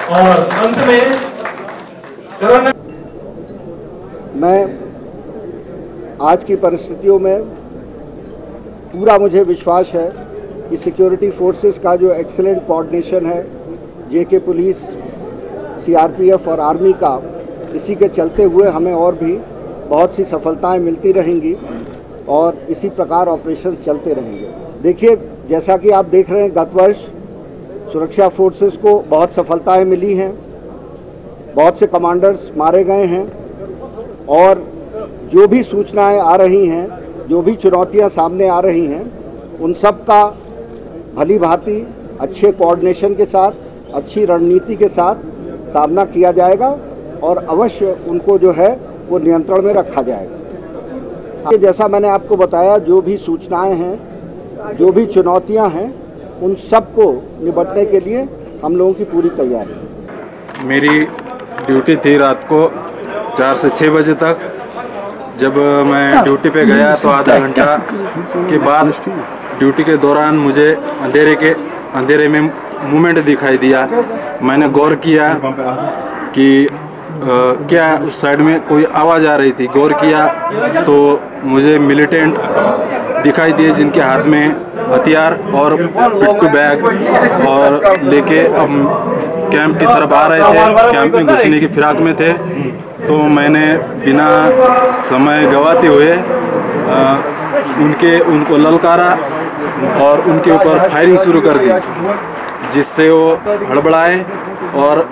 और अंत में कोरोना मैं आज की परिस्थितियों में पूरा मुझे विश्वास है कि सिक्योरिटी फोर्सेस का जो एक्सीलेंट कोऑर्डिनेशन है, जेके पुलिस, सीआरपीएफ और आर्मी का, इसी के चलते हुए हमें और भी बहुत सी सफलताएं मिलती रहेंगी और इसी प्रकार ऑपरेशंस चलते रहेंगे। देखिए, जैसा कि आप देख रहे हैं, गत वर्ष सुरक्षा फोर्सेस को बहुत सफलताएं मिली हैं, बहुत से कमांडर्स मारे गए हैं और जो भी सूचनाएं आ रही हैं, जो भी चुनौतियां सामने आ रही हैं, उन सब का भली भांति अच्छे कोऑर्डिनेशन के साथ, अच्छी रणनीति के साथ सामना किया जाएगा और अवश्य उनको जो है वो नियंत्रण में रखा जाएगा। जैसा मैंने आपको बताया, जो भी सूचनाएं हैं, जो भी चुनौतियां हैं, उन सब को निपटने के लिए हम लोगों की पूरी तैयारी है। मेरी ड्यूटी थी रात को 4 से 6 बजे तक। जब मैं ड्यूटी पे गया तो आधा घंटा के बाद ड्यूटी के दौरान मुझे अंधेरे में मूवमेंट दिखाई दिया। मैंने गौर किया कि क्या उस साइड में कोई आवाज़ आ रही थी। गौर किया तो मुझे मिलिटेंट दिखाई दिए, जिनके हाथ में हथियार और पिट्ठू बैग और लेके अब कैंप की तरफ आ रहे थे। कैंप में घुसने की फिराक में थे, तो मैंने बिना समय गंवाते हुए उनको ललकारा और उनके ऊपर फायरिंग शुरू कर दी, जिससे वो हड़बड़ाए और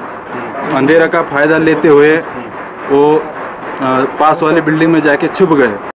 अंधेरा का फ़ायदा लेते हुए वो पास वाली बिल्डिंग में जाके छुप गए।